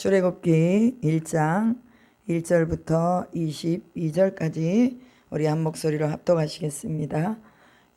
출애굽기 1장 1절부터 22절까지 우리 한 목소리로 합독하시겠습니다.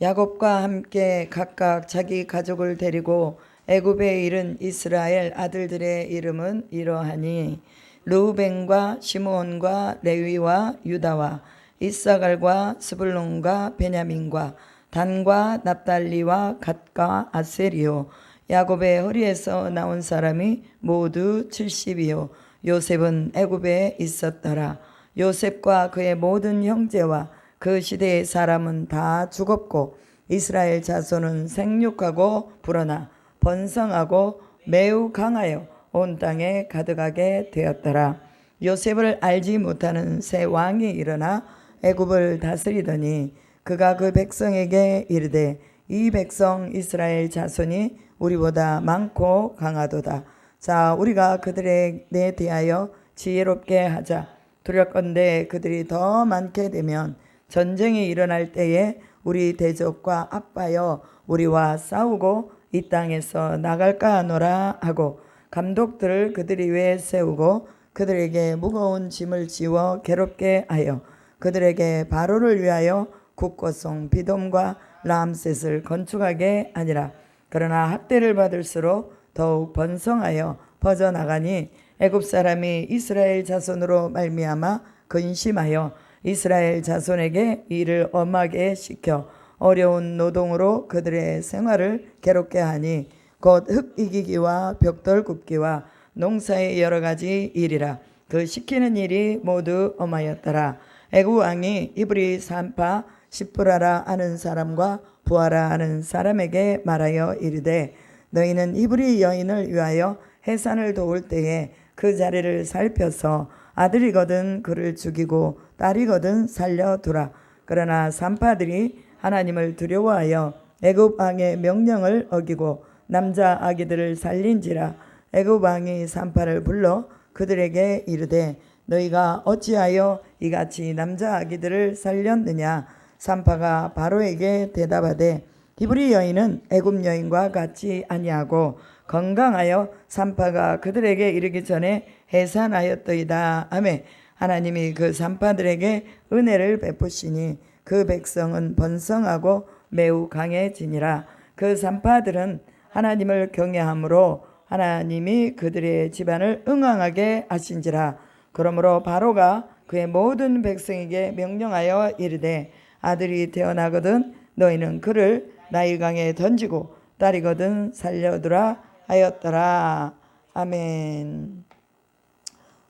야곱과 함께 각각 자기 가족을 데리고 애굽에 이른 이스라엘 아들들의 이름은 이러하니 르우벤과 시므온과 레위와 유다와 이사갈과 스불론과 베냐민과 단과 납달리와 갓과 아세리요. 야곱의 허리에서 나온 사람이 모두 70이요 요셉은 애굽에 있었더라. 요셉과 그의 모든 형제와 그 시대의 사람은 다 죽었고 이스라엘 자손은 생육하고 불어나 번성하고 매우 강하여 온 땅에 가득하게 되었더라. 요셉을 알지 못하는 새 왕이 일어나 애굽을 다스리더니 그가 그 백성에게 이르되 이 백성 이스라엘 자손이 우리보다 많고 강하도다. 자, 우리가 그들에 대하여 지혜롭게 하자. 두렵건대 그들이 더 많게 되면 전쟁이 일어날 때에 우리 대적과 압하여 우리와 싸우고 이 땅에서 나갈까 하노라 하고 감독들을 그들이 위에 세우고 그들에게 무거운 짐을 지워 괴롭게 하여 그들에게 바로를 위하여 국고성 비돔과 람셋을 건축하게 하니라. 그러나 학대를 받을수록 더욱 번성하여 퍼져나가니 애굽 사람이 이스라엘 자손으로 말미암아 근심하여 이스라엘 자손에게 일을 엄하게 시켜 어려운 노동으로 그들의 생활을 괴롭게 하니 곧 흙 이기기와 벽돌 굽기와 농사의 여러 가지 일이라. 그 시키는 일이 모두 엄하였더라. 애굽 왕이 이브리 산파 시프라라 하는 사람과 부하라 하는 사람에게 말하여 이르되 너희는 이브리 여인을 위하여 해산을 도울 때에 그 자리를 살펴서 아들이거든 그를 죽이고 딸이거든 살려두라. 그러나 산파들이 하나님을 두려워하여 애굽 왕의 명령을 어기고 남자 아기들을 살린지라. 애굽 왕이 산파를 불러 그들에게 이르되 너희가 어찌하여 이같이 남자 아기들을 살렸느냐. 산파가 바로에게 대답하되 히브리 여인은 애굽 여인과 같이 아니하고 건강하여 산파가 그들에게 이르기 전에 해산하였더이다 하매 하나님이 그 산파들에게 은혜를 베푸시니 그 백성은 번성하고 매우 강해지니라. 그 산파들은 하나님을 경외함으로 하나님이 그들의 집안을 응왕하게 하신지라. 그러므로 바로가 그의 모든 백성에게 명령하여 이르되 아들이 태어나거든 너희는 그를 나일강에 던지고 딸이거든 살려두라 하였더라. 아멘.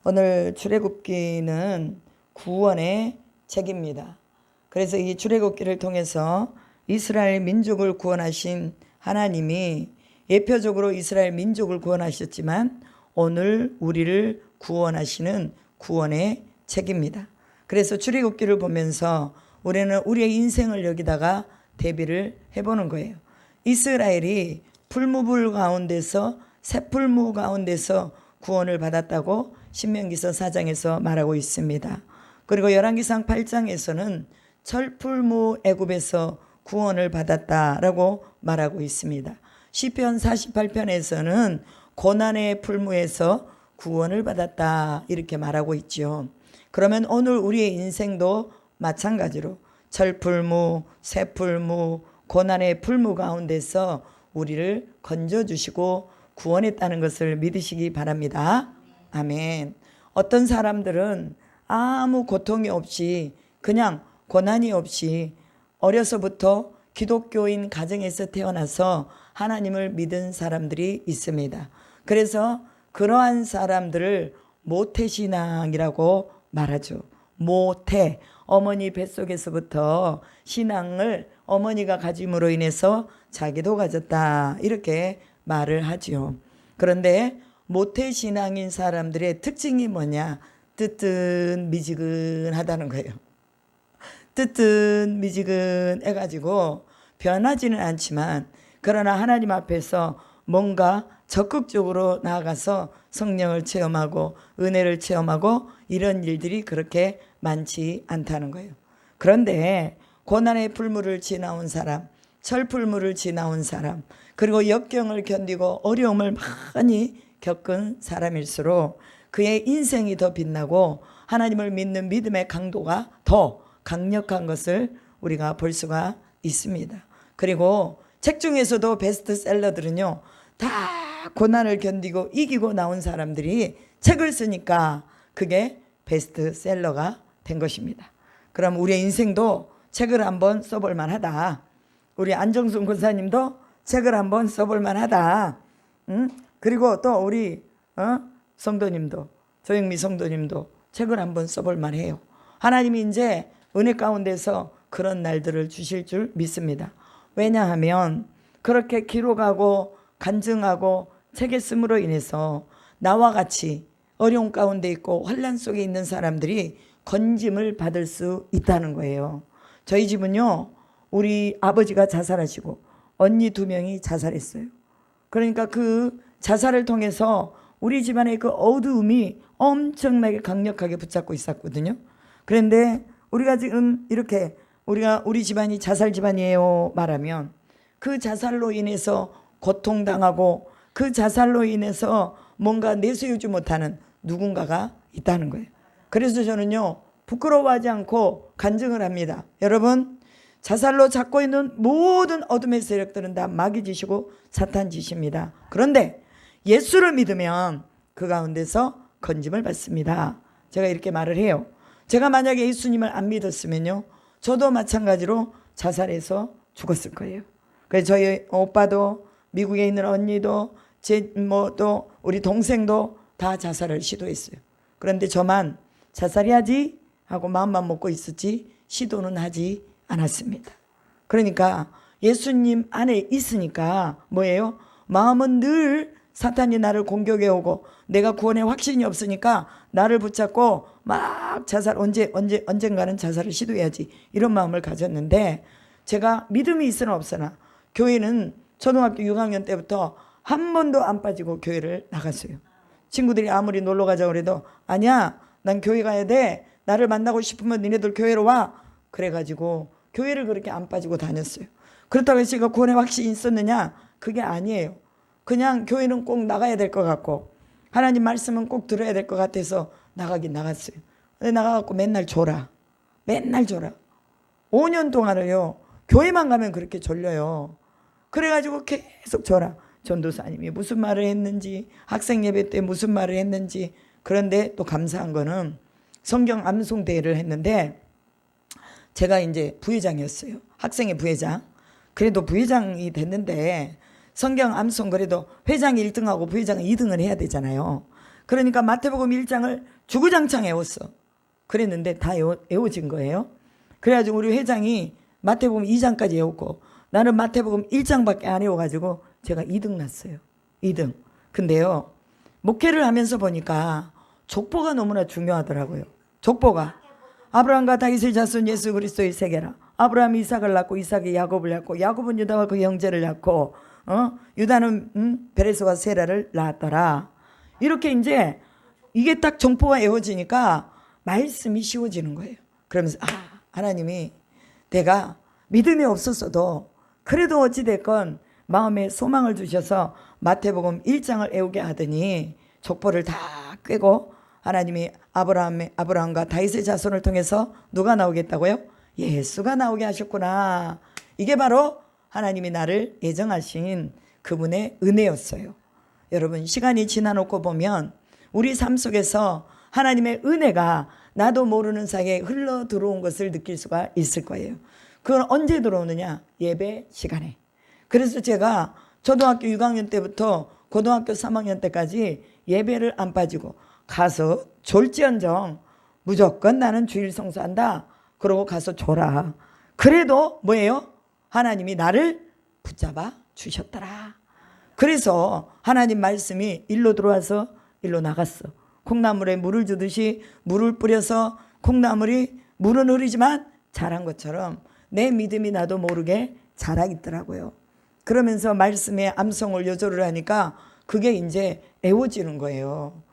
오늘 출애굽기는 구원의 책입니다. 그래서 이 출애굽기를 통해서 이스라엘 민족을 구원하신 하나님이 예표적으로 이스라엘 민족을 구원하셨지만 오늘 우리를 구원하시는 구원의 책입니다. 그래서 출애굽기를 보면서 우리는 우리의 인생을 여기다가 대비를 해보는 거예요. 이스라엘이 풀무불 가운데서 새풀무 가운데서 구원을 받았다고 신명기서 4장에서 말하고 있습니다. 그리고 열왕기상 8장에서는 철풀무 애굽에서 구원을 받았다라고 말하고 있습니다. 시편 48편에서는 고난의 풀무에서 구원을 받았다 이렇게 말하고 있죠. 그러면 오늘 우리의 인생도 마찬가지로 철풀무, 새풀무, 고난의 풀무 가운데서 우리를 건져주시고 구원했다는 것을 믿으시기 바랍니다. 아멘. 어떤 사람들은 아무 고통이 없이 그냥 고난이 없이 어려서부터 기독교인 가정에서 태어나서 하나님을 믿은 사람들이 있습니다. 그래서 그러한 사람들을 모태신앙이라고 말하죠. 모태, 어머니 뱃속에서부터 신앙을 어머니가 가짐으로 인해서 자기도 가졌다 이렇게 말을 하지요. 그런데 모태신앙인 사람들의 특징이 뭐냐? 뜨뜻미지근하다는 거예요. 뜨뜻미지근해가지고 변하지는 않지만 그러나 하나님 앞에서 뭔가 적극적으로 나아가서 성령을 체험하고 은혜를 체험하고 이런 일들이 그렇게 많지 않다는 거예요. 그런데 고난의 풀무를 지나온 사람, 철풀무를 지나온 사람, 그리고 역경을 견디고 어려움을 많이 겪은 사람일수록 그의 인생이 더 빛나고 하나님을 믿는 믿음의 강도가 더 강력한 것을 우리가 볼 수가 있습니다. 그리고 책 중에서도 베스트셀러들은요, 다 고난을 견디고 이기고 나온 사람들이 책을 쓰니까 그게 베스트셀러가 된 것입니다. 그럼 우리의 인생도 책을 한번 써볼 만하다. 우리 안정순 권사님도 책을 한번 써볼 만하다. 그리고 또 우리 성도님도, 조영미 성도님도 책을 한번 써볼 만해요. 하나님이 이제 은혜 가운데서 그런 날들을 주실 줄 믿습니다. 왜냐하면 그렇게 기록하고 간증하고 책에 쓰므로 인해서 나와 같이 어려움 가운데 있고 환난 속에 있는 사람들이 건짐을 받을 수 있다는 거예요. 저희 집은요, 우리 아버지가 자살하시고 언니 2명이 자살했어요. 그러니까 그 자살을 통해서 우리 집안의 그 어두움이 엄청나게 강력하게 붙잡고 있었거든요. 그런데 우리가 지금 이렇게 우리 집안이 자살 집안이에요 말하면 그 자살로 인해서 고통당하고 그 자살로 인해서 뭔가 내세우지 못하는 누군가가 있다는 거예요. 그래서 저는요, 부끄러워하지 않고 간증을 합니다. 여러분, 자살로 잡고 있는 모든 어둠의 세력들은 다 마귀 짓이고 사탄 짓입니다. 그런데 예수를 믿으면 그 가운데서 건짐을 받습니다. 제가 이렇게 말을 해요. 제가 만약에 예수님을 안 믿었으면요, 저도 마찬가지로 자살해서 죽었을 거예요. 그래서 저희 오빠도, 미국에 있는 언니도, 또 우리 동생도 다 자살을 시도했어요. 그런데 저만 자살해야지 하고 마음만 먹고 있었지 시도는 하지 않았습니다. 그러니까 예수님 안에 있으니까 뭐예요? 마음은 늘 사탄이 나를 공격해 오고 내가 구원의 확신이 없으니까 나를 붙잡고 막 자살, 언젠가는 자살을 시도해야지 이런 마음을 가졌는데, 제가 믿음이 있으나 없으나 교회는 초등학교 6학년 때부터 한 번도 안 빠지고 교회를 나갔어요. 친구들이 아무리 놀러 가자고 그래도 아니야, 난 교회 가야 돼, 나를 만나고 싶으면 니네들 교회로 와, 그래가지고 교회를 그렇게 안 빠지고 다녔어요. 그렇다고 해서 제가 구원의 확신이 있었느냐? 그게 아니에요. 그냥 교회는 꼭 나가야 될 것 같고 하나님 말씀은 꼭 들어야 될 것 같아서 나가긴 나갔어요. 근데 나가갖고 맨날 졸아. 5년 동안을요, 교회만 가면 그렇게 졸려요. 그래가지고 계속 졸아. 전도사님이 무슨 말을 했는지, 학생 예배 때 무슨 말을 했는지. 그런데 또 감사한 거는 성경 암송 대회를 했는데 제가 이제 부회장이었어요. 학생의 부회장. 그래도 부회장이 됐는데 성경 암송 그래도 회장이 1등하고 부회장이 2등을 해야 되잖아요. 그러니까 마태복음 1장을 주구장창 외웠어. 그랬는데 다 외워진 거예요. 그래가지고 우리 회장이 마태복음 2장까지 외웠고 나는 마태복음 1장밖에 안 외워가지고 제가 2등 났어요. 2등. 근데요, 목회를 하면서 보니까 족보가 너무나 중요하더라고요. 족보가. 아브라함과 다윗의 자손 예수 그리스도의 세계라. 아브라함이 이삭을 낳고 이삭이 야곱을 낳고 야곱은 유다와 그 형제를 낳고 유다는 베레스와 세라를 낳았더라. 이렇게 이제 이게 딱 정보가 외워지니까 말씀이 쉬워지는 거예요. 그러면서 하나님이 내가 믿음이 없었어도 그래도 어찌됐건 마음에 소망을 주셔서 마태복음 1장을 외우게 하더니 족보를 다 꿰고 하나님이 아브라함과 다윗의 자손을 통해서 누가 나오겠다고요? 예수가 나오게 하셨구나. 이게 바로 하나님이 나를 예정하신 그분의 은혜였어요. 여러분, 시간이 지나놓고 보면 우리 삶 속에서 하나님의 은혜가 나도 모르는 사이에 흘러 들어온 것을 느낄 수가 있을 거예요. 그건 언제 들어오느냐? 예배 시간에. 그래서 제가 초등학교 6학년 때부터 고등학교 3학년 때까지 예배를 안 빠지고 가서 졸지언정 무조건 나는 주일 성수한다. 그러고 가서 졸아. 그래도 뭐예요? 하나님이 나를 붙잡아 주셨더라. 그래서 하나님 말씀이 일로 들어와서 일로 나갔어. 콩나물에 물을 주듯이 물을 뿌려서 콩나물이 물은 흐르지만 자란 것처럼 내 믿음이 나도 모르게 자라있더라고요. 그러면서 말씀에 암송을 요조를 하니까 그게 이제 애워지는 거예요.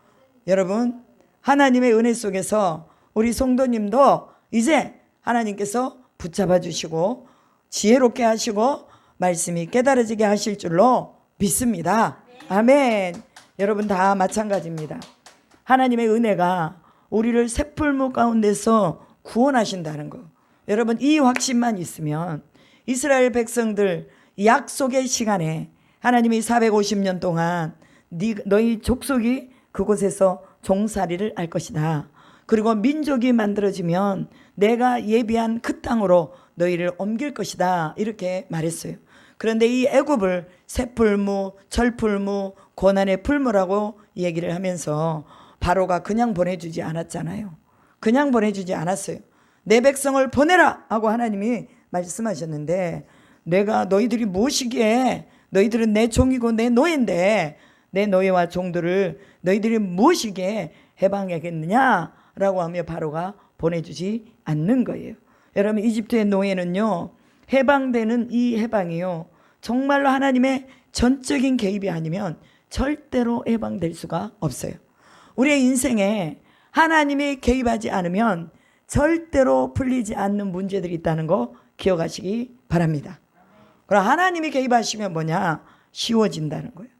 여러분, 하나님의 은혜 속에서 우리 성도님도 이제 하나님께서 붙잡아 주시고 지혜롭게 하시고 말씀이 깨달아지게 하실 줄로 믿습니다. 아멘. 여러분 다 마찬가지입니다. 하나님의 은혜가 우리를 셋풀무 가운데서 구원하신다는 거. 여러분 이 확신만 있으면 이스라엘 백성들 약속의 시간에 하나님이 450년 동안 너희 족속이 그곳에서 종살이를 할 것이다. 그리고 민족이 만들어지면 내가 예비한 그 땅으로 너희를 옮길 것이다. 이렇게 말했어요. 그런데 이 애굽을 셋풀무, 철풀무, 고난의 풀무라고 얘기를 하면서 바로가 그냥 보내주지 않았잖아요. 그냥 보내주지 않았어요. 내 백성을 보내라 하고 하나님이 말씀하셨는데 내가 너희들이 무엇이기에 너희들은 내 종이고 내 노예인데 내 노예와 종들을 너희들이 무엇이기에 해방하겠느냐라고 하며 바로가 보내주지 않는 거예요. 여러분 이집트의 노예는요 해방되는 이 해방이요 정말로 하나님의 전적인 개입이 아니면 절대로 해방될 수가 없어요. 우리의 인생에 하나님이 개입하지 않으면 절대로 풀리지 않는 문제들이 있다는 거 기억하시기 바랍니다. 그럼 하나님이 개입하시면 뭐냐? 쉬워진다는 거예요.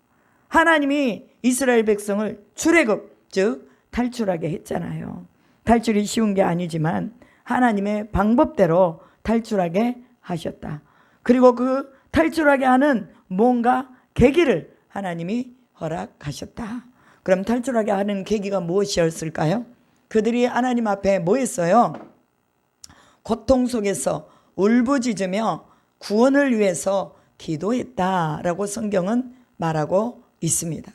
하나님이 이스라엘 백성을 출애굽 즉 탈출하게 했잖아요. 탈출이 쉬운 게 아니지만 하나님의 방법대로 탈출하게 하셨다. 그리고 그 탈출하게 하는 뭔가 계기를 하나님이 허락하셨다. 그럼 탈출하게 하는 계기가 무엇이었을까요? 그들이 하나님 앞에 뭐 했어요? 고통 속에서 울부짖으며 구원을 위해서 기도했다라고 성경은 말하고 있습니다.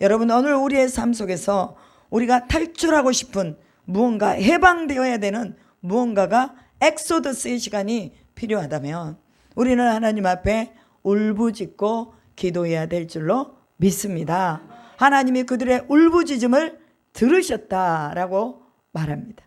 여러분 오늘 우리의 삶 속에서 우리가 탈출하고 싶은 무언가 해방되어야 되는 무언가가 엑소더스의 시간이 필요하다면 우리는 하나님 앞에 울부짖고 기도해야 될 줄로 믿습니다. 하나님이 그들의 울부짖음을 들으셨다라고 말합니다.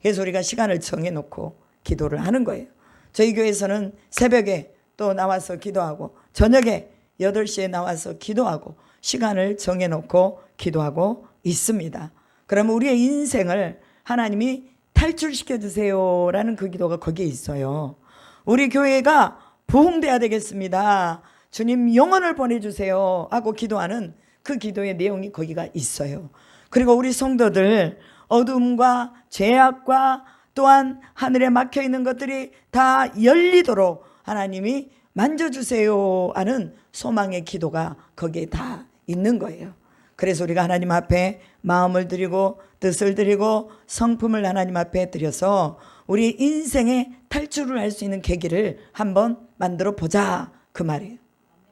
그래서 우리가 시간을 정해놓고 기도를 하는 거예요. 저희 교회에서는 새벽에 또 나와서 기도하고 저녁에 8시에 나와서 기도하고 시간을 정해놓고 기도하고 있습니다. 그러면 우리의 인생을 하나님이 탈출시켜 주세요라는 그 기도가 거기에 있어요. 우리 교회가 부흥돼야 되겠습니다. 주님 영혼을 보내주세요 하고 기도하는 그 기도의 내용이 거기가 있어요. 그리고 우리 성도들 어둠과 죄악과 또한 하늘에 막혀있는 것들이 다 열리도록 하나님이 만져주세요 하는 소망의 기도가 거기에 다 있는 거예요. 그래서 우리가 하나님 앞에 마음을 드리고 뜻을 드리고 성품을 하나님 앞에 드려서 우리 인생의 탈출을 할 수 있는 계기를 한번 만들어 보자 그 말이에요.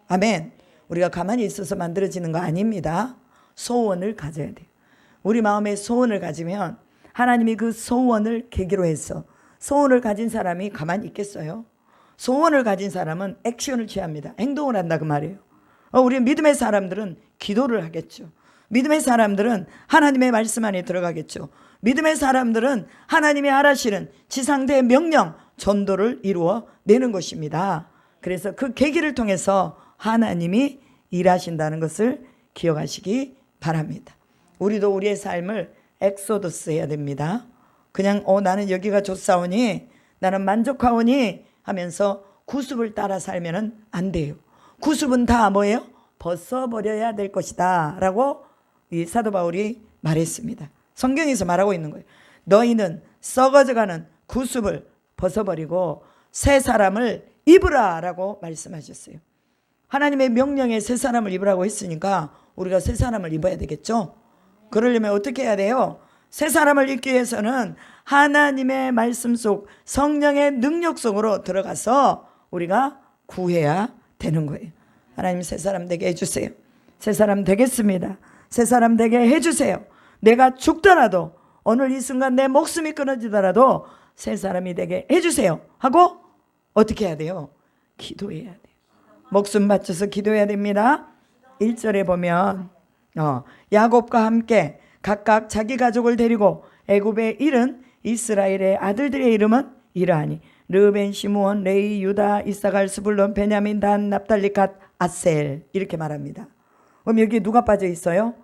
아멘. 우리가 가만히 있어서 만들어지는 거 아닙니다. 소원을 가져야 돼요. 우리 마음에 소원을 가지면 하나님이 그 소원을 계기로 해서 소원을 가진 사람이 가만히 있겠어요? 소원을 가진 사람은 액션을 취합니다. 행동을 한다 그 말이에요. 우리 믿음의 사람들은 기도를 하겠죠. 믿음의 사람들은 하나님의 말씀 안에 들어가겠죠. 믿음의 사람들은 하나님이 하라시는 지상대의 명령 전도를 이루어 내는 것입니다. 그래서 그 계기를 통해서 하나님이 일하신다는 것을 기억하시기 바랍니다. 우리도 우리의 삶을 엑소더스 해야 됩니다. 그냥 나는 여기가 좋사오니 나는 만족하오니 하면서 구습을 따라 살면 안 돼요. 구습은 다 뭐예요? 벗어버려야 될 것이다 라고 이 사도 바울이 말했습니다. 성경에서 말하고 있는 거예요. 너희는 썩어져가는 구습을 벗어버리고 새 사람을 입으라 라고 말씀하셨어요. 하나님의 명령에 새 사람을 입으라고 했으니까 우리가 새 사람을 입어야 되겠죠. 그러려면 어떻게 해야 돼요? 새 사람을 입기 위해서는 하나님의 말씀 속 성령의 능력 속으로 들어가서 우리가 구해야 되는 거예요. 하나님 새 사람 되게 해주세요. 새 사람 되겠습니다. 새 사람 되게 해주세요. 내가 죽더라도 오늘 이 순간 내 목숨이 끊어지더라도 새 사람이 되게 해주세요 하고 어떻게 해야 돼요? 기도해야 돼요. 목숨 바쳐서 기도해야 됩니다. 1절에 보면 야곱과 함께 각각 자기 가족을 데리고 애굽에 이른 이스라엘의 아들들의 이름은 이러하니 르벤, 시므온, 레위, 유다, 이사갈, 스불론, 베냐민, 단, 납달리, 갓, 아셀 이렇게 말합니다. 그럼 여기 누가 빠져 있어요?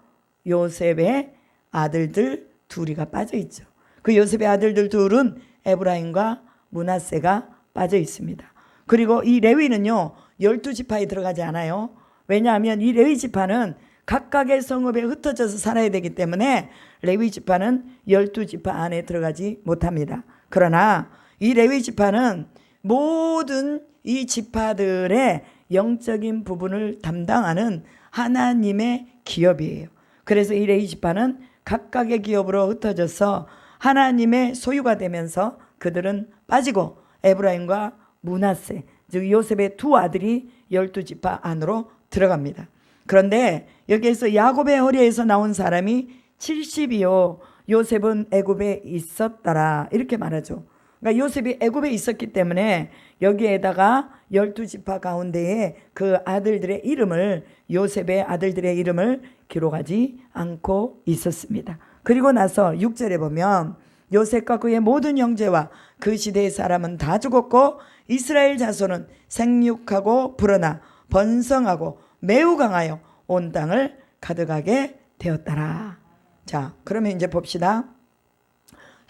요셉의 아들들 둘이가 빠져 있죠. 그 요셉의 아들들 둘은 에브라임과 므낫세가 빠져 있습니다. 그리고 이 레위는요 12지파에 들어가지 않아요. 왜냐하면 이 레위 지파는 각각의 성읍에 흩어져서 살아야 되기 때문에 레위 지파는 12지파 안에 들어가지 못합니다. 그러나 이 레위 지파는 모든 이 지파들의 영적인 부분을 담당하는 하나님의 기업이에요. 그래서 이 레위 지파는 각각의 기업으로 흩어져서 하나님의 소유가 되면서 그들은 빠지고 에브라임과 므낫세, 즉 요셉의 두 아들이 12지파 안으로 들어갑니다. 그런데 여기에서 야곱의 허리에서 나온 사람이 70이요 요셉은 애굽에 있었더라 이렇게 말하죠. 그러니까 요셉이 애굽에 있었기 때문에 여기에다가 12지파 가운데에 그 아들들의 이름을, 요셉의 아들들의 이름을 기록하지 않고 있었습니다. 그리고 나서 6절에 보면 요셉과 그의 모든 형제와 그 시대의 사람은 다 죽었고 이스라엘 자손은 생육하고 불어나 번성하고 매우 강하여 온 땅을 가득하게 되었더라. 자, 그러면 이제 봅시다.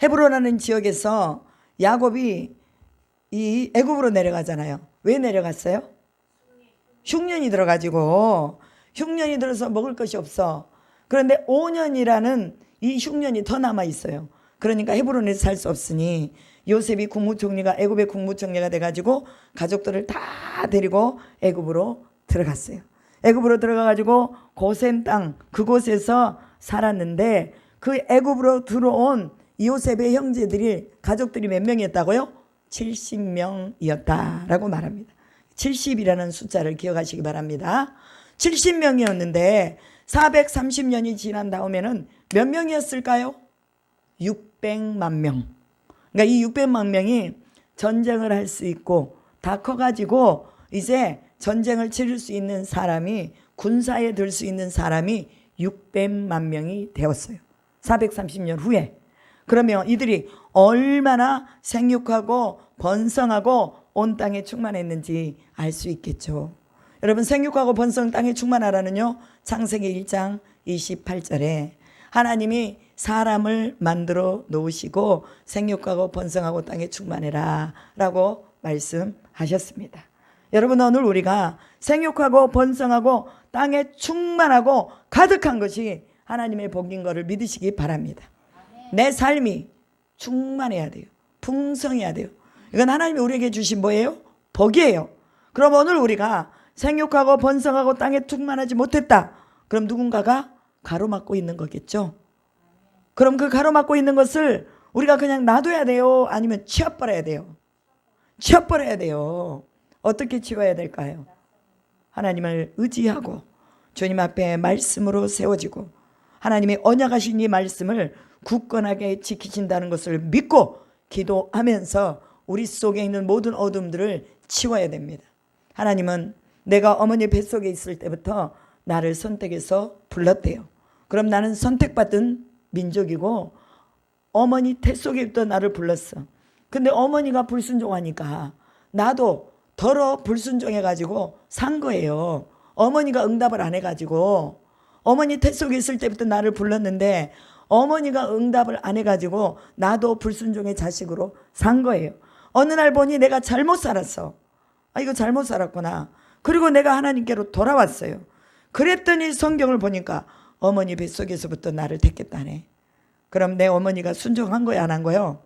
헤브론이라는 지역에서 야곱이 이 애굽으로 내려가잖아요. 왜 내려갔어요? 흉년이 들어가지고, 흉년이 들어서 먹을 것이 없어. 그런데 5년이라는 이 흉년이 더 남아 있어요. 그러니까 헤브론에서 살 수 없으니 요셉이 국무총리가, 애굽의 국무총리가 돼가지고 가족들을 다 데리고 애굽으로 들어갔어요. 애굽으로 들어가가지고 고센 땅 그곳에서 살았는데, 그 애굽으로 들어온 요셉의 형제들이, 가족들이 몇 명이었다고요? 70명이었다라고 말합니다. 70이라는 숫자를 기억하시기 바랍니다. 70명이었는데 430년이 지난 다음에는 몇 명이었을까요? 600만 명. 그러니까 이 600만 명이 전쟁을 할 수 있고 다 커가지고 이제 전쟁을 치를 수 있는 사람이, 군사에 들 수 있는 사람이 600만 명이 되었어요. 430년 후에. 그러면 이들이 얼마나 생육하고 번성하고 온 땅에 충만했는지 알 수 있겠죠. 여러분, 생육하고 번성 땅에 충만하라는요, 창세기 1장 28절에 하나님이 사람을 만들어 놓으시고 생육하고 번성하고 땅에 충만해라 라고 말씀하셨습니다. 여러분, 오늘 우리가 생육하고 번성하고 땅에 충만하고 가득한 것이 하나님의 복인 것을 믿으시기 바랍니다. 내 삶이 충만해야 돼요. 풍성해야 돼요. 이건 하나님이 우리에게 주신 뭐예요? 복이에요. 그럼 오늘 우리가 생육하고 번성하고 땅에 충만하지 못했다. 그럼 누군가가 가로막고 있는 거겠죠. 그럼 그 가로막고 있는 것을 우리가 그냥 놔둬야 돼요? 아니면 치워버려야 돼요? 치워버려야 돼요. 어떻게 치워야 될까요? 하나님을 의지하고 주님 앞에 말씀으로 세워지고 하나님이 언약하신 이 말씀을 굳건하게 지키신다는 것을 믿고 기도하면서 우리 속에 있는 모든 어둠들을 치워야 됩니다. 하나님은 내가 어머니 뱃속에 있을 때부터 나를 선택해서 불렀대요. 그럼 나는 선택받은 민족이고 어머니 태 속에 있던 나를 불렀어. 근데 어머니가 불순종하니까 나도 더러 불순종해가지고 산 거예요. 어머니가 응답을 안 해가지고, 어머니 태 속에 있을 때부터 나를 불렀는데 어머니가 응답을 안 해가지고 나도 불순종의 자식으로 산 거예요. 어느 날 보니 내가 잘못 살았어. 아, 이거 잘못 살았구나. 그리고 내가 하나님께로 돌아왔어요. 그랬더니 성경을 보니까 어머니 뱃속에서부터 나를 택했다네. 그럼 내 어머니가 순종한 거야, 안 한 거요?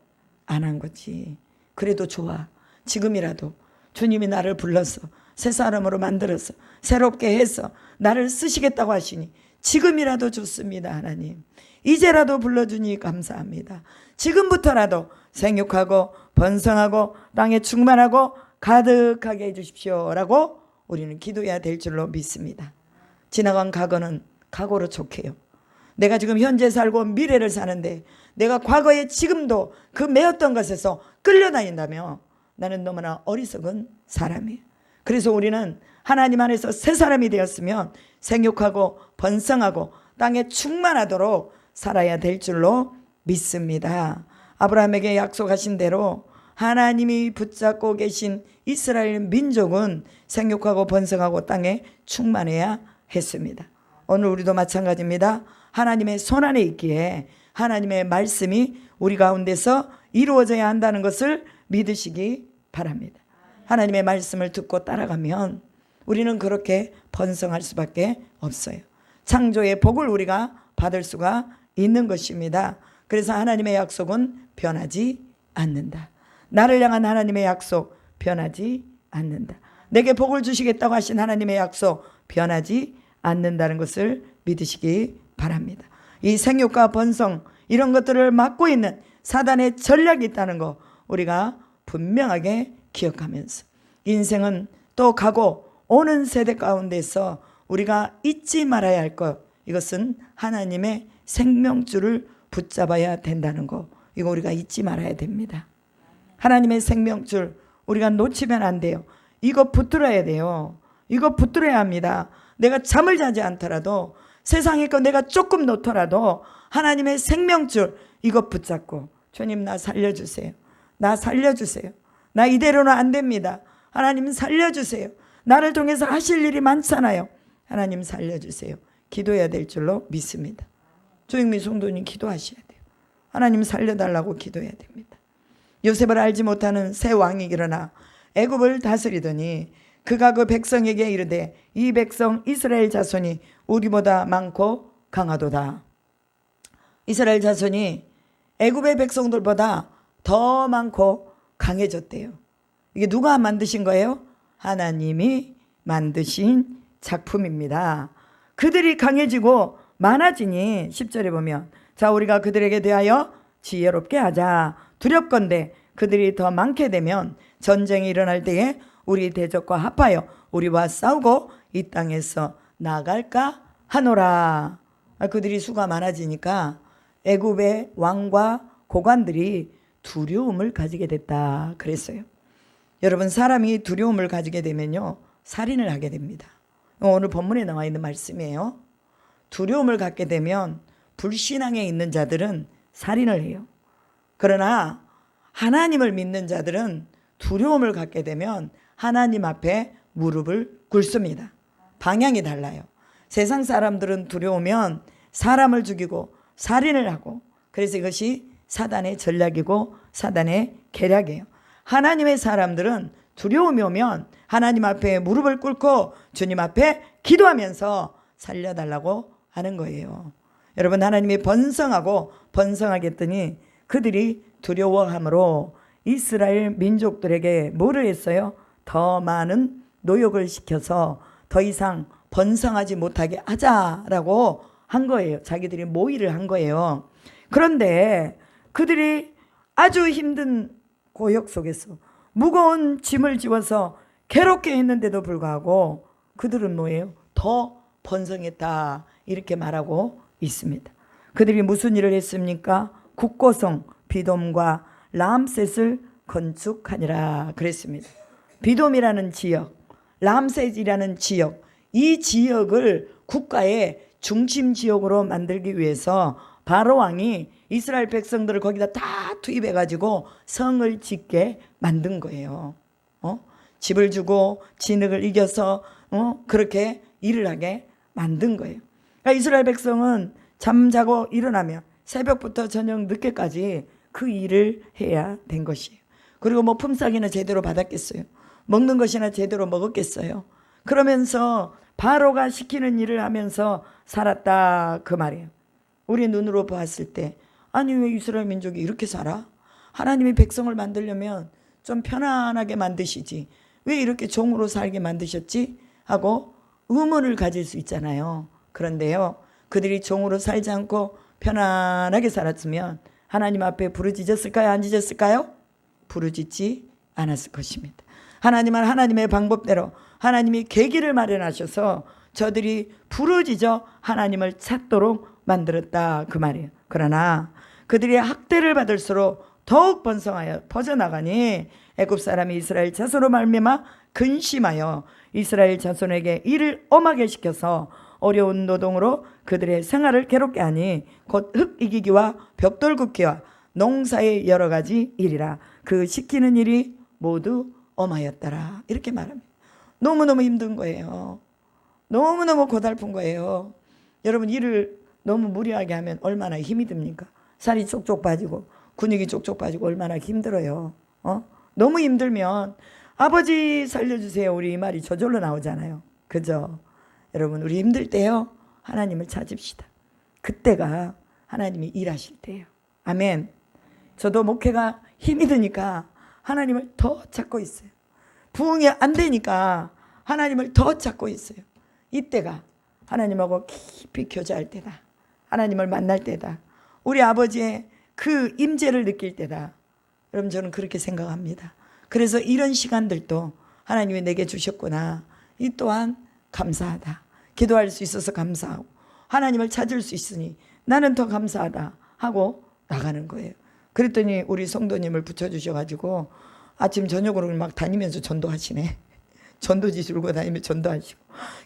안 한 거지. 그래도 좋아. 지금이라도 주님이 나를 불렀어. 새 사람으로 만들어서 새롭게 해서 나를 쓰시겠다고 하시니 지금이라도 좋습니다. 하나님, 이제라도 불러주니 감사합니다. 지금부터라도 생육하고 번성하고 땅에 충만하고 가득하게 해주십시오 라고 우리는 기도해야 될 줄로 믿습니다. 지나간 과거는 과거로 족해요. 내가 지금 현재 살고 미래를 사는데 내가 과거에 지금도 그 매었던 것에서 끌려다닌다면 나는 너무나 어리석은 사람이에요. 그래서 우리는 하나님 안에서 새 사람이 되었으면 생육하고 번성하고 땅에 충만하도록 살아야 될 줄로 믿습니다. 아브라함에게 약속하신 대로 하나님이 붙잡고 계신 이스라엘 민족은 생육하고 번성하고 땅에 충만해야 했습니다. 오늘 우리도 마찬가지입니다. 하나님의 손안에 있기에 하나님의 말씀이 우리 가운데서 이루어져야 한다는 것을 믿으시기 바랍니다. 하나님의 말씀을 듣고 따라가면 우리는 그렇게 번성할 수밖에 없어요. 창조의 복을 우리가 받을 수가 있는 것입니다. 그래서 하나님의 약속은 변하지 않는다. 나를 향한 하나님의 약속 변하지 않는다. 내게 복을 주시겠다고 하신 하나님의 약속 변하지 않는다는 것을 믿으시기 바랍니다. 이 생육과 번성 이런 것들을 막고 있는 사단의 전략이 있다는 거 우리가 분명하게 기억하면서 인생은 또 가고 오는 세대 가운데서 우리가 잊지 말아야 할 것, 이것은 하나님의 생명줄을 붙잡아야 된다는 거, 이거 우리가 잊지 말아야 됩니다. 하나님의 생명줄 우리가 놓치면 안 돼요. 이거 붙들어야 돼요. 이거 붙들어야 합니다. 내가 잠을 자지 않더라도 세상에 거 내가 조금 놓더라도 하나님의 생명줄 이거 붙잡고, 주님 나 살려주세요. 나 살려주세요. 나 이대로는 안 됩니다. 하나님 살려주세요. 나를 통해서 하실 일이 많잖아요. 하나님 살려주세요. 기도해야 될 줄로 믿습니다. 조영미 성도님 기도하셔야 돼요. 하나님 살려달라고 기도해야 됩니다. 요셉을 알지 못하는 새 왕이 일어나 애굽을 다스리더니 그가 그 백성에게 이르되 이 백성 이스라엘 자손이 우리보다 많고 강하도다. 이스라엘 자손이 애굽의 백성들보다 더 많고 강해졌대요. 이게 누가 만드신 거예요? 하나님이 만드신 작품입니다. 그들이 강해지고 많아지니 10절에 보면 자 우리가 그들에게 대하여 지혜롭게 하자. 두렵건대 그들이 더 많게 되면 전쟁이 일어날 때에 우리 대적과 합하여 우리와 싸우고 이 땅에서 나갈까 하노라. 그들이 수가 많아지니까 애굽의 왕과 고관들이 두려움을 가지게 됐다 그랬어요. 여러분 사람이 두려움을 가지게 되면요 살인을 하게 됩니다. 오늘 본문에 나와 있는 말씀이에요. 두려움을 갖게 되면 불신앙에 있는 자들은 살인을 해요. 그러나 하나님을 믿는 자들은 두려움을 갖게 되면 하나님 앞에 무릎을 꿇습니다. 방향이 달라요. 세상 사람들은 두려우면 사람을 죽이고 살인을 하고, 그래서 이것이 사단의 전략이고 사단의 계략이에요. 하나님의 사람들은 두려움이 오면 하나님 앞에 무릎을 꿇고 주님 앞에 기도하면서 살려달라고 하는 거예요. 여러분 하나님이 번성하고 번성하겠더니 그들이 두려워함으로 이스라엘 민족들에게 뭐를 했어요? 더 많은 노역을 시켜서 더 이상 번성하지 못하게 하자라고 한 거예요. 자기들이 모의를 한 거예요. 그런데 그들이 아주 힘든 고역 속에서 무거운 짐을 지워서 괴롭게 했는데도 불구하고 그들은 뭐예요? 더 번성했다 이렇게 말하고 있습니다. 그들이 무슨 일을 했습니까? 국고성 비돔과 람셋을 건축하니라 그랬습니다. 비돔이라는 지역, 람셋이라는 지역, 이 지역을 국가의 중심 지역으로 만들기 위해서 바로 왕이 이스라엘 백성들을 거기다 다 투입해 가지고 성을 짓게 만든 거예요. 집을 주고 진흙을 이겨서 그렇게 일을 하게 만든 거예요. 그러니까 이스라엘 백성은 잠자고 일어나면 새벽부터 저녁 늦게까지 그 일을 해야 된 것이에요. 그리고 뭐 품삯이나 제대로 받았겠어요? 먹는 것이나 제대로 먹었겠어요? 그러면서 바로가 시키는 일을 하면서 살았다 그 말이에요. 우리 눈으로 보았을 때 아니 왜 이스라엘 민족이 이렇게 살아? 하나님이 백성을 만들려면 좀 편안하게 만드시지 왜 이렇게 종으로 살게 만드셨지? 하고 의문을 가질 수 있잖아요. 그런데요 그들이 종으로 살지 않고 편안하게 살았으면 하나님 앞에 부르짖었을까요? 안 짖었을까요? 부르짖지 않았을 것입니다. 하나님은 하나님의 방법대로 하나님이 계기를 마련하셔서 저들이 부르짖어 하나님을 찾도록 만들었다 그 말이에요. 그러나 그들이 학대를 받을수록 더욱 번성하여 퍼져나가니 애굽 사람이 이스라엘 자손으로 말미암아 근심하여 이스라엘 자손에게 일을 엄하게 시켜서 어려운 노동으로 그들의 생활을 괴롭게 하니 곧 흙 이기기와 벽돌 굽기와 농사의 여러 가지 일이라 그 시키는 일이 모두 엄하였더라 이렇게 말합니다. 너무너무 힘든 거예요. 너무너무 고달픈 거예요. 여러분 일을 너무 무리하게 하면 얼마나 힘이 듭니까? 살이 쪽쪽 빠지고 근육이 쪽쪽 빠지고 얼마나 힘들어요. 너무 힘들면 아버지 살려주세요 우리 이 말이 저절로 나오잖아요. 그죠? 여러분 우리 힘들 때요 하나님을 찾읍시다. 그때가 하나님이 일하실 때예요. 아멘. 저도 목회가 힘이 드니까 하나님을 더 찾고 있어요. 부흥이 안 되니까 하나님을 더 찾고 있어요. 이때가 하나님하고 깊이 교제할 때다. 하나님을 만날 때다. 우리 아버지의 그 임재를 느낄 때다. 여러분, 저는 그렇게 생각합니다. 그래서 이런 시간들도 하나님이 내게 주셨구나. 이 또한 감사하다. 기도할 수 있어서 감사하고 하나님을 찾을 수 있으니 나는 더 감사하다 하고 나가는 거예요. 그랬더니 우리 성도님을 붙여주셔가지고 아침 저녁으로 막 다니면서 전도하시네. 전도지 들고 다니면 전도하시고,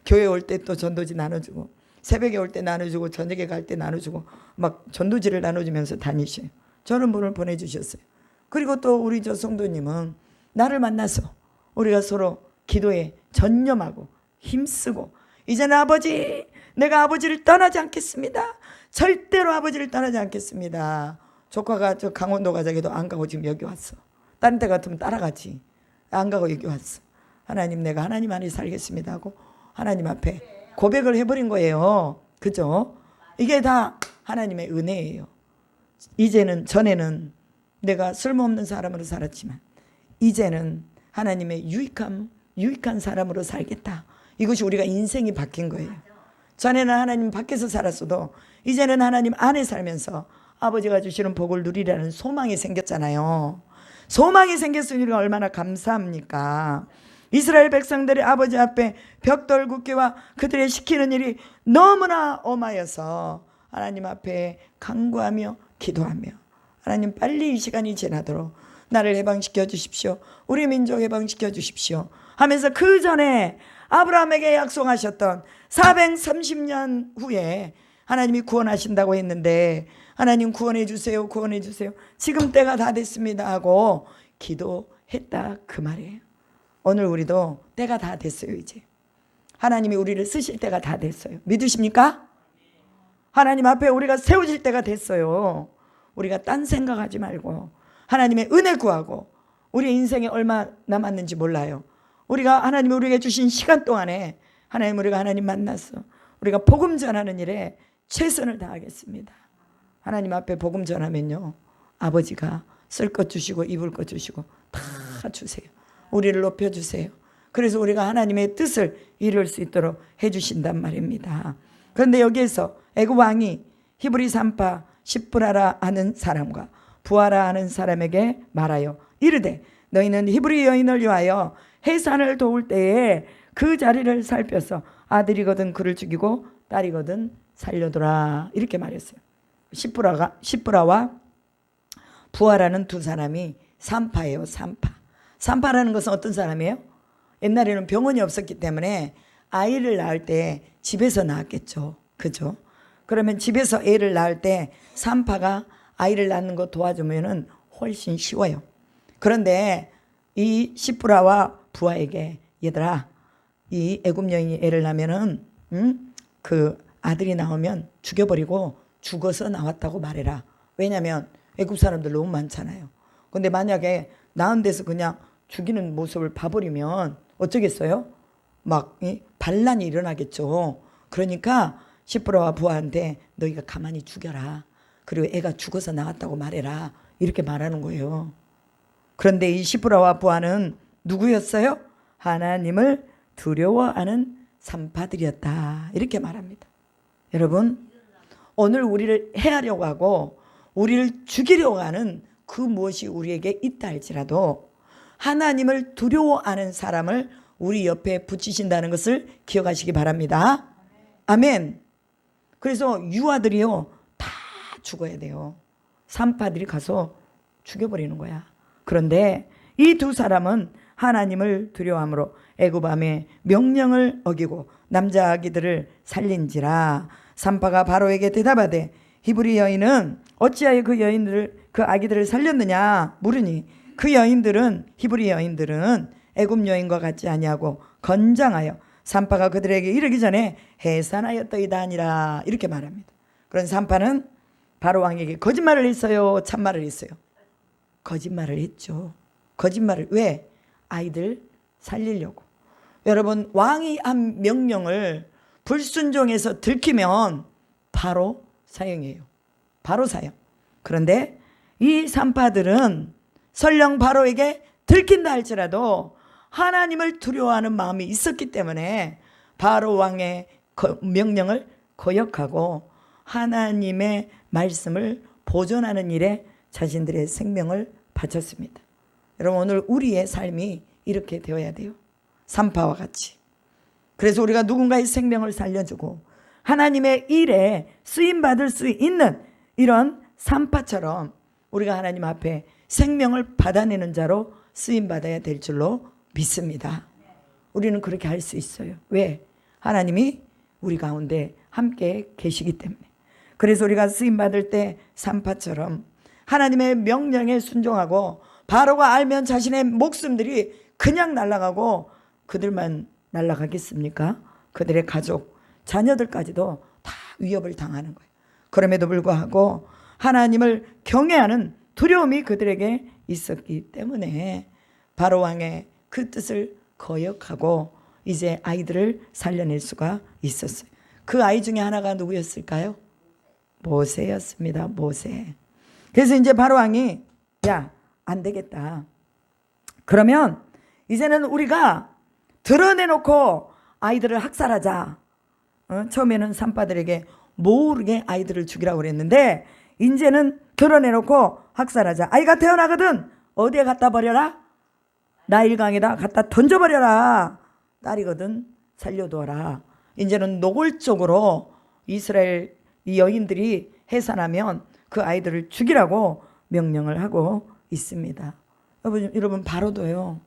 교회 올 때 또 전도지 나눠주고, 새벽에 올 때 나눠주고, 저녁에 갈 때 나눠주고, 막 전도지를 나눠주면서 다니셔요. 저런 분을 보내주셨어요. 그리고 또 우리 저 성도님은 나를 만나서 우리가 서로 기도에 전념하고 힘쓰고, 이제는 아버지, 내가 아버지를 떠나지 않겠습니다. 절대로 아버지를 떠나지 않겠습니다. 조카가 저 강원도 가자기도 안 가고 지금 여기 왔어. 다른 데 같으면 따라가지. 안 가고 여기 왔어. 하나님, 내가 하나님 안에 살겠습니다 하고 하나님 앞에 고백을 해버린 거예요. 그죠? 이게 다 하나님의 은혜예요. 이제는, 전에는 내가 쓸모없는 사람으로 살았지만 이제는 하나님의 유익한 사람으로 살겠다. 이것이 우리가 인생이 바뀐 거예요. 전에는 하나님 밖에서 살았어도 이제는 하나님 안에 살면서 아버지가 주시는 복을 누리라는 소망이 생겼잖아요. 소망이 생겼으니 우리가 얼마나 감사합니까? 이스라엘 백성들이 아버지 앞에 벽돌 굽기와 그들의 시키는 일이 너무나 엄하여서 하나님 앞에 간구하며 기도하며, 하나님 빨리 이 시간이 지나도록 나를 해방시켜 주십시오. 우리 민족 해방시켜 주십시오 하면서 그 전에 아브라함에게 약속하셨던 430년 후에 하나님이 구원하신다고 했는데, 하나님 구원해 주세요, 구원해 주세요, 지금 때가 다 됐습니다 하고 기도했다, 그 말이에요. 오늘 우리도 때가 다 됐어요. 이제 하나님이 우리를 쓰실 때가 다 됐어요. 믿으십니까? 하나님 앞에 우리가 세워질 때가 됐어요. 우리가 딴 생각하지 말고 하나님의 은혜 구하고, 우리 인생에 얼마 남았는지 몰라요. 우리가 하나님이 우리에게 주신 시간 동안에 우리가 하나님 만났어. 우리가 복음 전하는 일에 최선을 다하겠습니다. 하나님 앞에 복음 전하면요, 아버지가 쓸 것 주시고 입을 것 주시고 다 주세요. 우리를 높여주세요. 그래서 우리가 하나님의 뜻을 이룰 수 있도록 해주신단 말입니다. 그런데 여기에서 애굽 왕이 히브리 산파 십브라라 하는 사람과 부하라 하는 사람에게 말하여 이르되, 너희는 히브리 여인을 위하여 해산을 도울 때에 그 자리를 살펴서 아들이거든 그를 죽이고 딸이거든 살려두라, 이렇게 말했어요. 십브라와 부하라는 두 사람이 산파예요. 산파라는 것은 어떤 사람이에요? 옛날에는 병원이 없었기 때문에 아이를 낳을 때 집에서 낳았겠죠. 그죠? 그러면 집에서 애를 낳을 때 산파가 아이를 낳는 거 도와주면은 훨씬 쉬워요. 그런데 이 십브라와 부하에게, 얘들아, 이 애굽 여인이 애를 낳으면은 그 아들이 나오면 죽여버리고 죽어서 나왔다고 말해라. 왜냐하면 애굽 사람들 너무 많잖아요. 근데 만약에 낳은 데서 그냥 죽이는 모습을 봐버리면 어쩌겠어요? 막 반란이 일어나겠죠. 그러니까 십브라와 부하한테 너희가 가만히 죽여라. 그리고 애가 죽어서 나왔다고 말해라. 이렇게 말하는 거예요. 그런데 이 십브라와 부하는 누구였어요? 하나님을 두려워하는 산파들이었다, 이렇게 말합니다. 여러분, 오늘 우리를 해하려고 하고 우리를 죽이려고 하는 그 무엇이 우리에게 있다 할지라도 하나님을 두려워하는 사람을 우리 옆에 붙이신다는 것을 기억하시기 바랍니다. 아멘. 그래서 유아들이요, 다 죽어야 돼요. 산파들이 가서 죽여버리는 거야. 그런데 이 두 사람은 하나님을 두려워함으로 애굽 왕의 명령을 어기고 남자 아기들을 살린지라. 산파가 바로에게 대답하되, 히브리 여인은 어찌하여 그 아기들을 살렸느냐 물으니, 그 여인들은, 히브리 여인들은 애굽 여인과 같지 아니하고 건장하여 산파가 그들에게 이르기 전에 해산하였더이다 하니라, 이렇게 말합니다. 그런 산파는 바로 왕에게 거짓말을 했어요, 참말을 했어요? 거짓말을 했죠. 거짓말을. 왜? 아이들 살리려고. 여러분, 왕이 한 명령을 불순종해서 들키면 바로 사형이에요. 바로 사형. 그런데 이 산파들은 설령 바로에게 들킨다 할지라도 하나님을 두려워하는 마음이 있었기 때문에 바로 왕의 명령을 거역하고 하나님의 말씀을 보존하는 일에 자신들의 생명을 바쳤습니다. 여러분, 오늘 우리의 삶이 이렇게 되어야 돼요. 산파와 같이. 그래서 우리가 누군가의 생명을 살려주고 하나님의 일에 쓰임받을 수 있는 이런 산파처럼 우리가 하나님 앞에 생명을 받아내는 자로 쓰임받아야 될 줄로 믿습니다. 우리는 그렇게 할 수 있어요. 왜? 하나님이 우리 가운데 함께 계시기 때문에. 그래서 우리가 쓰임받을 때 산파처럼 하나님의 명령에 순종하고 바로가 알면 자신의 목숨들이 그냥 날아가고 그들만 날아가겠습니까? 그들의 가족, 자녀들까지도 다 위협을 당하는 거예요. 그럼에도 불구하고 하나님을 경외하는 두려움이 그들에게 있었기 때문에 바로 왕의 그 뜻을 거역하고 이제 아이들을 살려낼 수가 있었어요. 그 아이 중에 하나가 누구였을까요? 모세였습니다. 모세. 그래서 이제 바로 왕이 야, 안 되겠다. 그러면 이제는 우리가 드러내놓고 아이들을 학살하자. 처음에는 산파들에게 모르게 아이들을 죽이라고 그랬는데 이제는 드러내놓고 학살하자. 아이가 태어나거든 어디에 갖다 버려라? 나일강에다 갖다 던져버려라. 딸이거든 살려두어라. 이제는 노골적으로 이스라엘 이 여인들이 해산하면 그 아이들을 죽이라고 명령을 하고 있습니다. 여러분 바로도요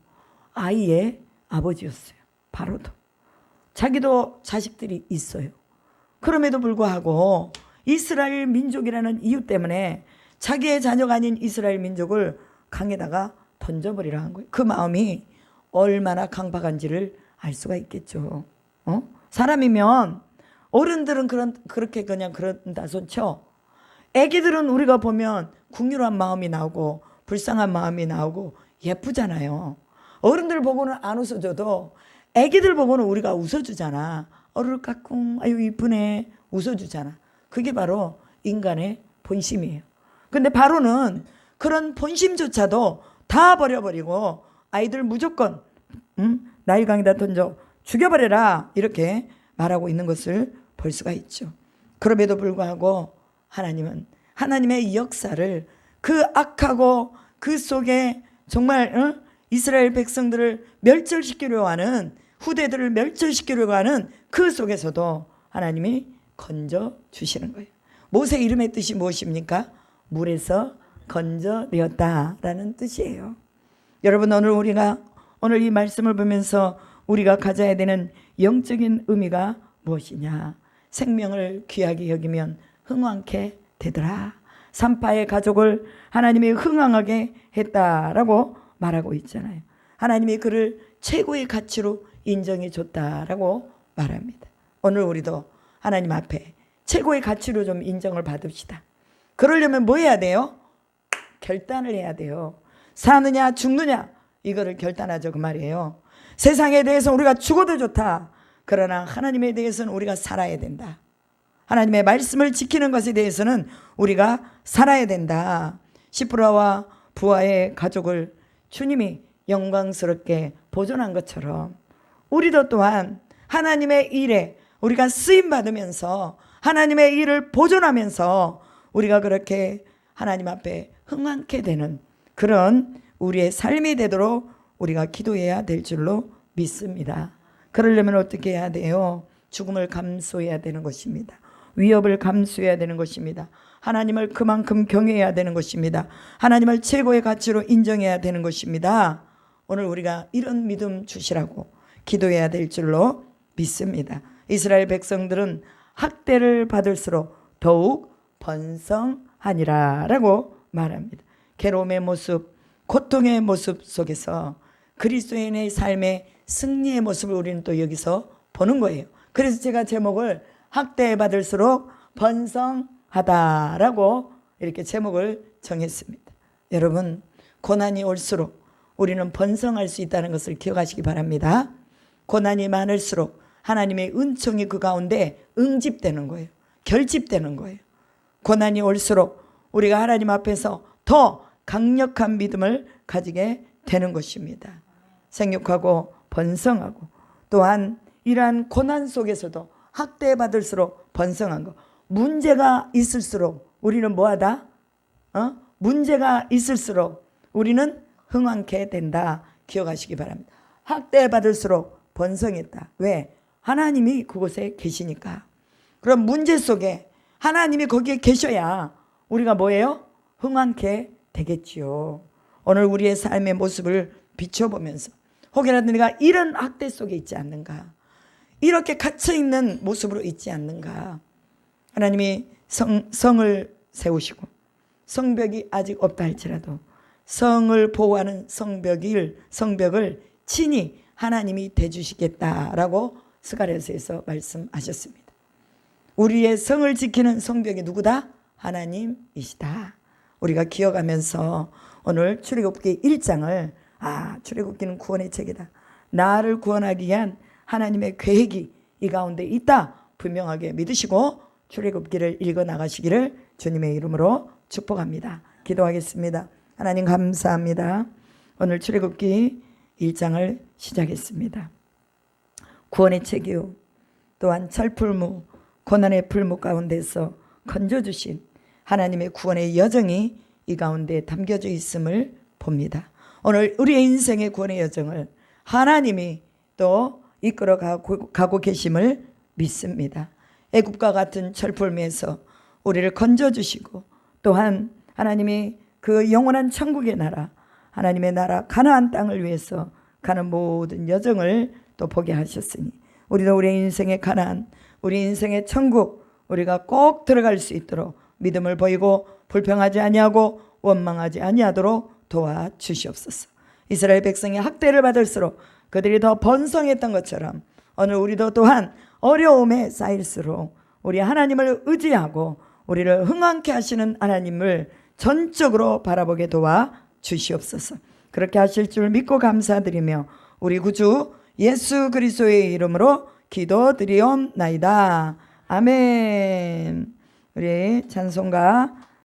아이의 아버지였어요. 바로도 자기도 자식들이 있어요. 그럼에도 불구하고 이스라엘 민족이라는 이유 때문에 자기의 자녀가 아닌 이스라엘 민족을 강에다가 던져버리라 한 거예요. 그 마음이 얼마나 강박한지를 알 수가 있겠죠. 사람이면 어른들은 그렇게 그냥 그런다 손쳐. 애기들은 우리가 보면 국률한 마음이 나오고 불쌍한 마음이 나오고 예쁘잖아요. 어른들 보고는 안 웃어줘도 애기들 보고는 우리가 웃어주잖아. 어르르 까꿍 아유 이쁘네 웃어주잖아. 그게 바로 인간의 본심이에요. 근데 바로는 그런 본심조차도 다 버려버리고 아이들 무조건 나일강에다 던져 죽여버려라 이렇게 말하고 있는 것을 볼 수가 있죠. 그럼에도 불구하고 하나님은 하나님의 역사를 그 악하고 그 속에 정말 이스라엘 백성들을 멸절시키려고 하는 후대들을 멸절시키려고 하는 그 속에서도 하나님이 건져 주시는 거예요. 모세 이름의 뜻이 무엇입니까? 물에서 건져내었다라는 뜻이에요. 여러분 오늘 이 말씀을 보면서 우리가 가져야 되는 영적인 의미가 무엇이냐? 생명을 귀하게 여기면 흥왕케 되더라. 산파의 가족을 하나님이 흥왕하게 했다라고 말하고 있잖아요. 하나님이 그를 최고의 가치로 인정해 줬다라고 말합니다. 오늘 우리도 하나님 앞에 최고의 가치로 좀 인정을 받읍시다. 그러려면 뭐 해야 돼요? 결단을 해야 돼요. 사느냐 죽느냐 이거를 결단하죠 그 말이에요. 세상에 대해서 우리가 죽어도 좋다. 그러나 하나님에 대해서는 우리가 살아야 된다. 하나님의 말씀을 지키는 것에 대해서는 우리가 살아야 된다. 시프라와 부하의 가족을 주님이 영광스럽게 보존한 것처럼 우리도 또한 하나님의 일에 우리가 쓰임받으면서 하나님의 일을 보존하면서 우리가 그렇게 하나님 앞에 흥왕케 되는 그런 우리의 삶이 되도록 우리가 기도해야 될 줄로 믿습니다. 그러려면 어떻게 해야 돼요? 죽음을 감수해야 되는 것입니다. 위협을 감수해야 되는 것입니다. 하나님을 그만큼 경외해야 되는 것입니다. 하나님을 최고의 가치로 인정해야 되는 것입니다. 오늘 우리가 이런 믿음 주시라고 기도해야 될 줄로 믿습니다. 이스라엘 백성들은 학대를 받을수록 더욱 번성하니라 라고 말합니다. 괴로움의 모습, 고통의 모습 속에서 그리스도인의 삶의 승리의 모습을 우리는 또 여기서 보는 거예요. 그래서 제가 제목을 학대받을수록 번성하다라고 이렇게 제목을 정했습니다. 여러분 고난이 올수록 우리는 번성할 수 있다는 것을 기억하시기 바랍니다. 고난이 많을수록 하나님의 은총이 그 가운데 응집되는 거예요. 결집되는 거예요. 고난이 올수록 우리가 하나님 앞에서 더 강력한 믿음을 가지게 되는 것입니다. 생육하고 번성하고, 또한 이러한 고난 속에서도 학대받을수록 번성한 것. 문제가 있을수록 우리는 뭐하다? 문제가 있을수록 우리는 흥왕케 된다. 기억하시기 바랍니다. 학대받을수록 번성했다. 왜? 하나님이 그곳에 계시니까. 그럼 문제 속에 하나님이 거기에 계셔야 우리가 뭐예요? 흥왕케 되겠지요. 오늘 우리의 삶의 모습을 비춰보면서 혹여라도 내가 이런 학대 속에 있지 않는가, 이렇게 갇혀있는 모습으로 있지 않는가. 하나님이 성을 세우시고 성벽이 아직 없다 할지라도 성을 보호하는 성벽을 친히 하나님이 대주시겠다라고 스가랴서에서 말씀하셨습니다. 우리의 성을 지키는 성벽이 누구다? 하나님이시다. 우리가 기억하면서 오늘 출애굽기 1장을 출애굽기는 구원의 책이다. 나를 구원하기 위한 하나님의 계획이 이 가운데 있다. 분명하게 믿으시고 출애굽기를 읽어 나가시기를 주님의 이름으로 축복합니다. 기도하겠습니다. 하나님 감사합니다. 오늘 출애굽기 1장을 시작했습니다. 구원의 책이요, 또한 철풀무, 고난의 풀무 가운데서 건져주신 하나님의 구원의 여정이 이 가운데 담겨져 있음을 봅니다. 오늘 우리의 인생의 구원의 여정을 하나님이 또 이끌어 가고 계심을 믿습니다. 애굽과 같은 철풀무에서 우리를 건져주시고, 또한 하나님이 그 영원한 천국의 나라, 하나님의 나라 가나안 땅을 위해서 가는 모든 여정을 또 보게 하셨으니 우리도 우리의 인생의 가나안, 우리 인생의 천국, 우리가 꼭 들어갈 수 있도록 믿음을 보이고 불평하지 아니하고 원망하지 아니하도록 도와주시옵소서. 이스라엘 백성이 학대를 받을수록 그들이 더 번성했던 것처럼 오늘 우리도 또한 어려움에 쌓일수록 우리 하나님을 의지하고 우리를 흥왕케 하시는 하나님을 전적으로 바라보게 도와주시옵소서. 그렇게 하실 줄 믿고 감사드리며 우리 구주 예수 그리스도의 이름으로 기도드리옵나이다. 아멘. 우리 찬송가